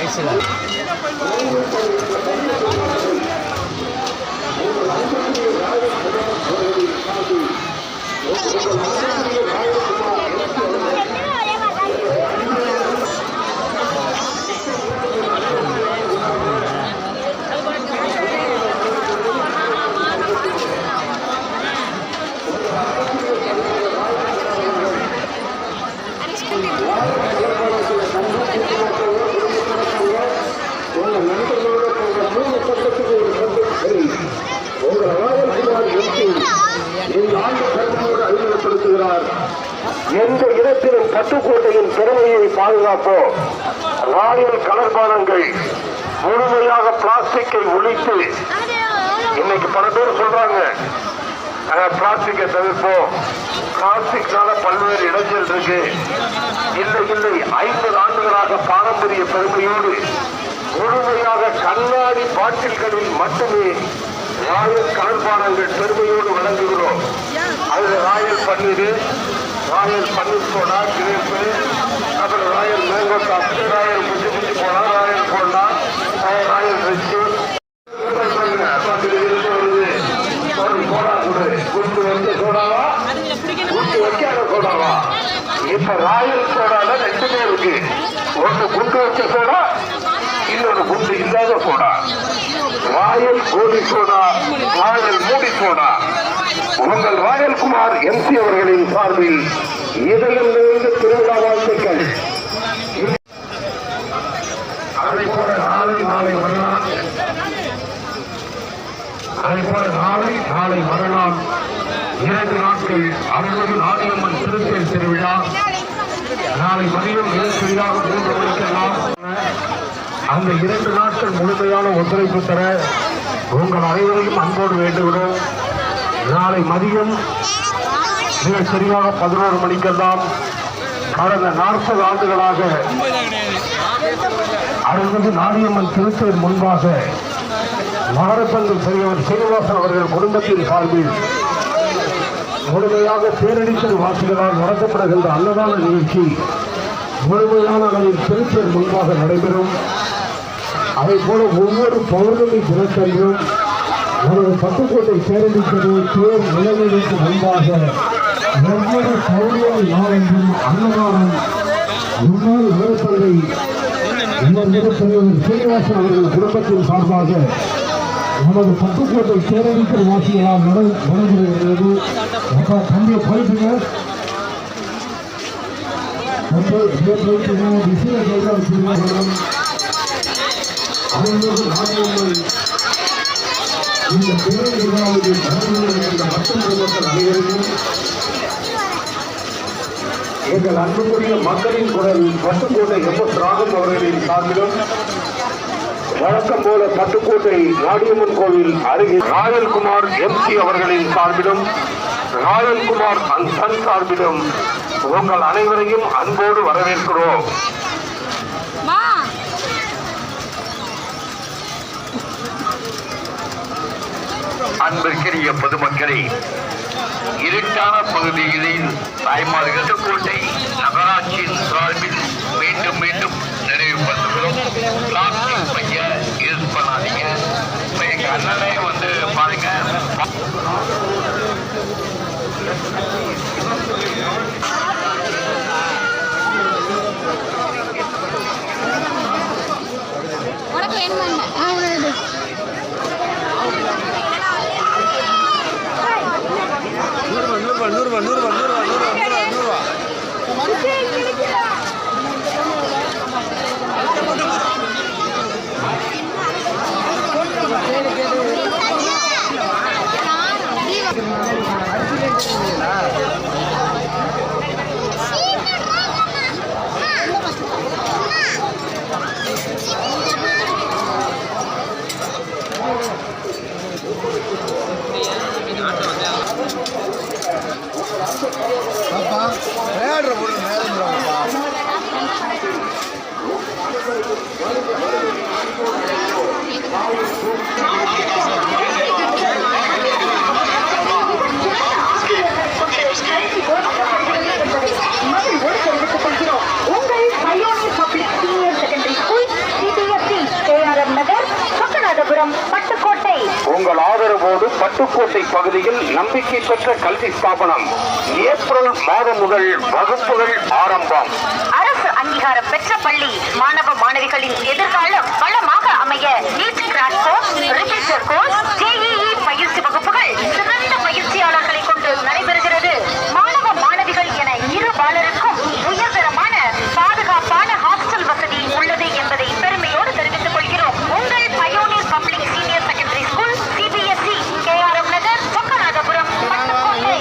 Excellent. எந்த இடத்திலும் பட்டுக்கோட்டையின் பெருமையை பாதுகாப்போம். ராயல் கலர்பானங்கள் முழுமையாக பிளாஸ்டிக்கை ஒழித்து, இன்னைக்கு பல பேர் சொல்றாங்க பிளாஸ்டிக்கை தவிர்ப்போம், பிளாஸ்டிக்னால பல்வேறு இடைஞ்சல் இருக்கு. இல்லை 50 ஆண்டுகளாக பாரம்பரிய பெருமையோடு முழுமையாக கண்ணாடி பாட்டில்களில் மட்டுமே ராயல் கலர்பானங்கள் பெருமையோடு வழங்குகிறோம். அதில் ராயல் பன்னீர், ராயல் பன்னீர் சோடா, கிரேப்பு, அப்புறம் ராயல் மேங்கோ சாப்பிட்டு, ராயல் குச்சி போனா, ராயல் போண்டா, ராயல் ரிச்சு குண்டு வந்து சோடாவா, குண்டு வைக்காத சோடாவா. இப்ப ராயல் சோடால 2 இருக்கு. ஒன்று குண்டு வச்ச சோடா, இன்னொரு குண்டு இல்லாத சோடா. ராயல் கோலி சோடா, ராயல் மூடி சோடா. உங்கள் ராயல்குமார் MC அவர்களின் சார்பில் இதயம் நிறைந்த திருவிழா வாழ்த்துக்கள். அதைப்போல நாளை மறுநாள் 2 நாட்கள் 60 நாடியம்மன் திருத்தேர் திருவிழா. நாளை மதியம் நிகழ்ச்சியாக 3 மணிக்கெல்லாம் அந்த 2 நாட்கள் முழுமையான ஒத்துழைப்பு தர உங்கள் அனைவரையும் அன்போடு வேண்டுகிறோம். நாளை மதியம் மிக சரியாக 11 மணிக்கெல்லாம் கடந்த 40 ஆண்டுகளாக 60 நாடியம்மன் திருத்தேர் முன்பாக மகரப்பந்து பெரியவர் சீனிவாசன் அவர்கள் குடும்பத்தின் சார்பில் முழுமையாக பேரடித்தல் வாசிகளால் நடத்தப்படுகின்ற அன்னதான நிகழ்ச்சி முழுமையான அளவில் திருத்தேர் முன்பாக நடைபெறும். அதை போல ஒவ்வொரு பௌர்ணமி தினத்தன்றும் நமது பட்டுக்கோட்டை பேரடித்தது தேர் நிலைமைக்கு முன்பாக ஒவ்வொரு பௌர்ணமி நாளென்றும் அன்னதானம் முன்னாள் நகரப்பள்ளி சீனிவாசன் அவர்கள் குடும்பத்தின் சார்பாக நமது பட்டுக்கோட்டை பேரடித்தல் வாசிகளால் நடைபெறுகிறது. தந்தைய போயிட்டுங்க இந்த பேரடி விழாவில் மக்கள் குடும்பங்கள் அனைவரையும் எங்கள் அன்புக்குரிய மக்களின் குரல் பட்டுக்கோட்டை MS ராகம் அவர்களின் சார்பிலும் வழக்கம் போல பட்டுக்கோட்டை நாடியம்மன் கோவில் அருகில் ராயல்குமார் MC அவர்களின் சார்பிலும் ராயல்குமார் அண்ட் சன் சார்பிலும் உங்கள் அனைவரையும் அன்போடு வரவேற்கிறோம். அன்பிற்கிய பொதுமக்களே, இருட்டான பகுதிகளில் தாய்மார்கள் கோட்டை நகராட்சியின் சார்பில் மீண்டும் நினைவுபடுத்துகிறோம். பிளாஸ்டிக் பைய யூஸ் பண்ணாதீங்க. இப்ப எங்க அண்ணனே வந்து பாருங்க, பட்டுக்கோட்டை பகுதியில் நம்பிக்கை பெற்ற கல்வி ஸ்தாபனம். ஏப்ரல் மாதம் முதல் வகுப்புகள் ஆரம்பம். அரசு அங்கீகாரம் பெற்ற பள்ளி. மாணவ மாணவிகளின் எதிர்காலம் வளமாக அமைய NEET crash course, register course, JEE பயிற்சி வகுப்புகள் சிறந்த பயிற்சியாளர்களை கொண்டு நடைபெறுகிறது. மாணவ மாணவிகள் என இரு பாலருக்கும் உயர்தரமான பாதுகாப்பான ஹாஸ்டல் வசதி உள்ளது என்பதை பெருமையோடு தெரிவித்துக் கொள்கிறோம். உங்கள் pioneer public senior secondary school, CBSE, KRM நகர், சொக்கநாதபுரம், பட்டுக்கோட்டை.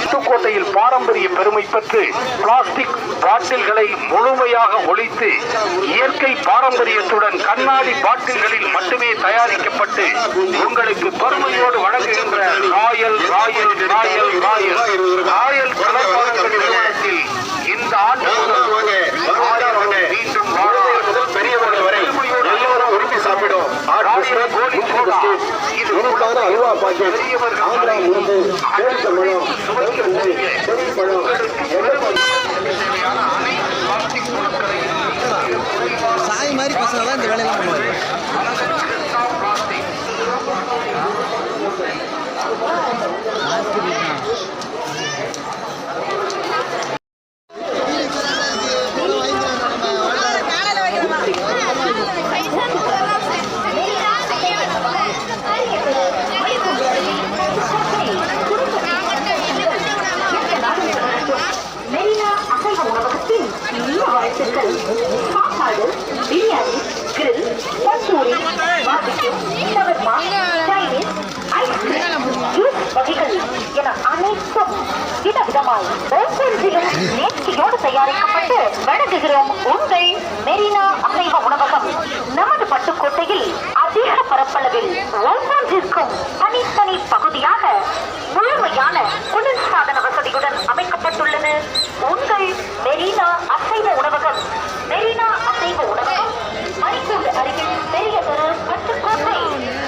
புதுக்கோட்டையில் பாரம்பரிய பெருமை பெற்று பிளாஸ்டிக் பாட்டில்களை முழுமையாக ஒழித்து இயற்கை பாரம்பரியத்துடன் கண்ணாடி பாட்டில்களில் மட்டுமே தயாரிக்கப்பட்டு உங்களுக்கு பெருமையோடு வழங்குகின்ற Royal Royal Royal Royal Royal கலர்பானங்கள் நிறுவனத்தில் இந்த ஆண்டு மீண்டும் முதல் பெரியவர்கள் வரை எல்லோரும் விரும்பி சாப்பிடும் அல்வா பாக்கெட், ஆந்திரா முருங்கு, பேரிச்சம்பழம், செடிப்பழம், சாய் மாதிரி பசங்க தான் இந்த வேலையெல்லாம் பண்ணுவாங்க. சாப்பாடு, biryani, grill, tandoori, barbecue, shawarma, Chinese, ice cream, juice வகைகள் என அனைத்தும் விதவிதமாய் ஒவ்வொன்றிலும் நேர்த்தியோடு தயாரிக்கப்பட்டு வழங்குகிறோம் உங்கள் மெரினா அசைவ உணவகம். நமது பட்டுக்கோட்டையில் அதிக பரப்பளவில் ஒவ்வொன்றிற்கும் தனித்தனி பகுதியாக முழுமையான குளிர்சாதன வசதியுடன் அமைக்கப்பட்டுள்ளது உங்கள் மெரினா அசைவ உணவகம். மெரினா அசைவ உணவகம் மணிக்கூடு அருகில் பெரிய தெரு, பட்டுக்கோட்டை.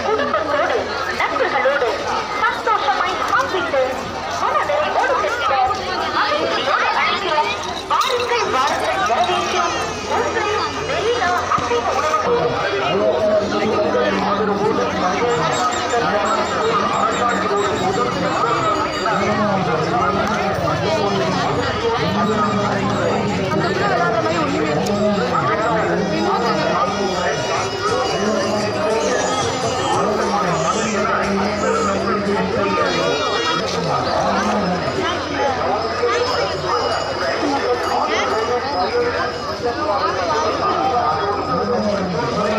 குடும்பத்தோடு நண்பர்களோடு சந்தோஷமாய் சாப்பிட்டு மனநிறைவோடு சென்ற மகிழ்ச்சியோடு அழைக்கிறோம். வாருங்கள் வாருங்கள், வரவேற்கிறோம் உங்கள் மெரினா அசைவ உணவகம். Thank you.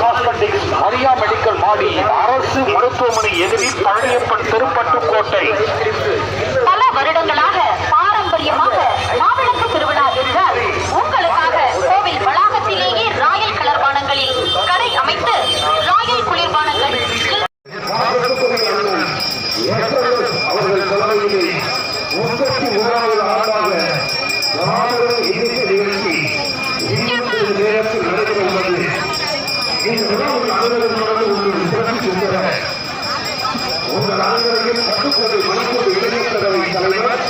Cosmetics, Maria medical மாடி, அரசு மருத்துவமனை எதிரில் பழனியப்பன் திருப்பட்டுக்கோட்டை. பல வருடங்களாக பாரம்பரியமாக மாவிளக்கு திருவிழா என்றால் உங்களுக்காக கோவில் வளாகத்திலேயே ராயல் கலர் பானங்களில் கடை அமைத்து ராயல் குளிர்பானங்கள் அவர்கள் தலைமையிலே 33வது ஆண்டாக மாபெரும் இசை நிகழ்ச்சி இன்னும் நேரத்தில் நடைபெறுகிறது. இந்த விழாவில் அலுவலர்களுடன் ஒரு சிறப்பு சுந்தர உங்கள் அலுவலர்கள் பட்டுக்கோட்டை மணிக்கோட்டை இளைஞர் தலைவர்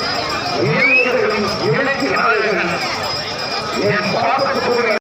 இளைஞர்களின் எழுச்சி நாயகன் என் பாவத்துக்குரிய